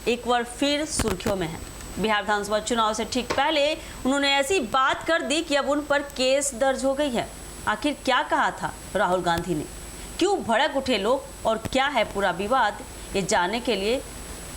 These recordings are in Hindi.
एक बार फिर सुर्खियों में है। बिहार विधानसभा चुनाव से ठीक पहले उन्होंने ऐसी बात कर दी कि अब उन पर केस दर्ज हो गई है। आखिर क्या कहा था राहुल गांधी ने, क्यों भड़क उठे लोग और क्या है पूरा विवाद, ये जानने के लिए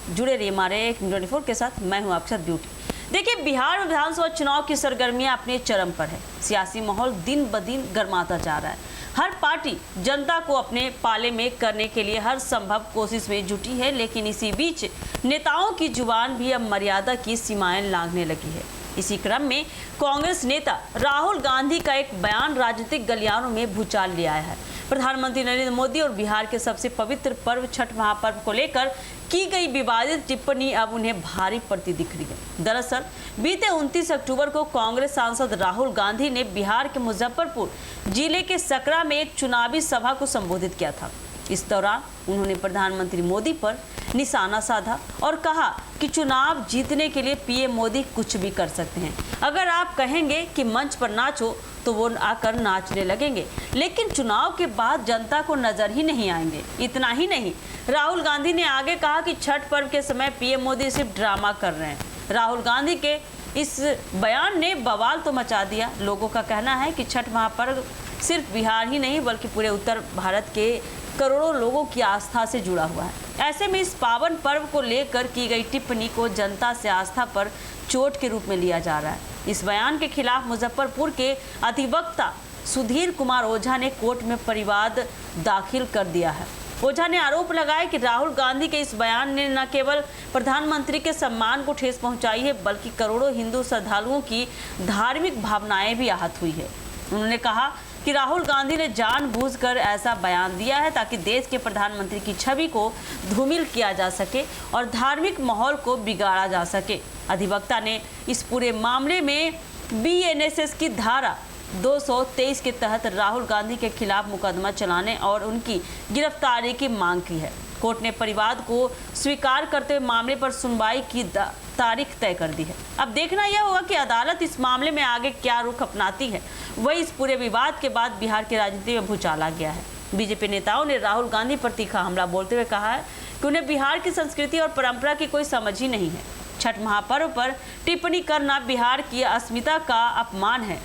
जुड़े रहिए हमारे एक 24 के साथ। मैं हूं अक्षत ब्यूटी। देखिए, बिहार में विधानसभा चुनाव की सरगर्मियां अपने चरम पर है। सियासी माहौल दिन ब दिन गर्माता जा रहा है। हर पार्टी जनता को अपने पाले में करने के लिए हर संभव कोशिश में जुटी है, लेकिन इसी बीच नेताओं की जुबान भी अब मर्यादा की सीमाएं लांघने लगी है। इसी क्रम में कांग्रेस नेता राहुल गांधी का एक बयान राजनीतिक गलियारों में भूचाल ले आया है। प्रधानमंत्री नरेंद्र मोदी और बिहार के सबसे पवित्र पर्व छठ महापर्व को लेकर की गई विवादित टिप्पणी अब उन्हें भारी पड़ती दिख रही है। दरअसल बीते 29 अक्टूबर को कांग्रेस सांसद राहुल गांधी ने बिहार के मुजफ्फरपुर जिले के सकरा में एक चुनावी सभा को संबोधित किया था। इस दौरान उन्होंने प्रधानमंत्री मोदी पर निशाना साधा और कहा कि चुनाव जीतने के लिए पीएम मोदी कुछ भी कर सकते हैं। अगर आप कहेंगे कि मंच पर नाचो तो वो आकर नाचने लगेंगे, लेकिन चुनाव के बाद जनता को नजर ही नहीं आएंगे। इतना ही नहीं, राहुल गांधी ने आगे कहा कि छठ पर्व के समय पीएम मोदी सिर्फ ड्रामा कर रहे हैं। राहुल गांधी के इस बयान ने बवाल तो मचा दिया। लोगों का कहना है कि छठ महापर्व सिर्फ बिहार ही नहीं बल्कि पूरे उत्तर भारत के करोड़ों लोगों की आस्था से जुड़ा हुआ है। ऐसे में इस पावन पर्व को लेकर की गई टिप्पणी को जनता से आस्था पर चोट के रूप में लिया जा रहा है। इस बयान के खिलाफ मुजफ्फरपुर के अधिवक्ता सुधीर कुमार ओझा ने कोर्ट में परिवाद दाखिल कर दिया है। ओझा ने आरोप लगाया कि राहुल गांधी के इस बयान ने न केवल प्रधानमंत्री के सम्मान को ठेस पहुंचाई है बल्कि करोड़ों हिंदू श्रद्धालुओं की धार्मिक भावनाएं भी आहत हुई है। उन्होंने कहा कि राहुल गांधी ने जानबूझकर ऐसा बयान दिया है ताकि देश के प्रधानमंत्री की छवि को धूमिल किया जा सके और धार्मिक माहौल को बिगाड़ा जा सके। अधिवक्ता ने इस पूरे मामले में बीएनएसएस की धारा 223 के तहत राहुल गांधी के खिलाफ मुकदमा चलाने और उनकी गिरफ्तारी की मांग की है। कोर्ट ने परिवाद को स्वीकार करते हुए मामले पर सुनवाई की तारीख तय कर दी है। अब देखना यह होगा कि अदालत इस मामले में आगे क्या रुख अपनाती है। वही इस पूरे विवाद के बाद बिहार की राजनीति में भूचाल आ गया है। बीजेपी नेताओं ने राहुल गांधी पर तीखा हमला बोलते हुए कहा है कि उन्हें बिहार की संस्कृति और परंपरा की कोई समझ ही नहीं है। छठ महापर्व पर टिप्पणी करना बिहार की अस्मिता का अपमान है।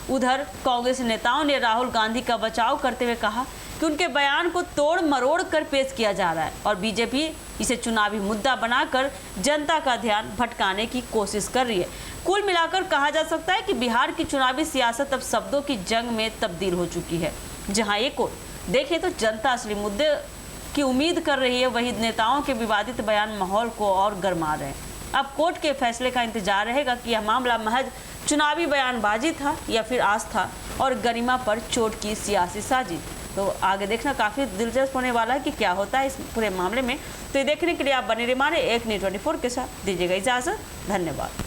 उधर कांग्रेस नेताओं ने राहुल गांधी का बचाव करते हुए कहा कि उनके बयान को तोड़ मरोड़ कर पेश किया जा रहा है और बीजेपी इसे चुनावी मुद्दा बनाकर जनता का ध्यान भटकाने की कोशिश कर रही है। कुल मिलाकर कहा जा सकता है कि बिहार की चुनावी सियासत अब शब्दों की जंग में तब्दील हो चुकी है। जहां एक ओर देखें तो जनता असली मुद्दे की उम्मीद कर रही है, वहीं नेताओं के विवादित बयान माहौल को और गरमा रहे हैं। अब कोर्ट के फैसले का इंतजार रहेगा कि यह मामला महज चुनावी बयानबाजी था या फिर आस्था और गरिमा पर चोट की सियासी साजिश। तो आगे देखना काफ़ी दिलचस्प होने वाला है कि क्या होता है इस पूरे मामले में। तो ये देखने के लिए आप बने रहिए हमारे एक न्यूज़ 24 के साथ। दीजिएगा इजाज़त। धन्यवाद।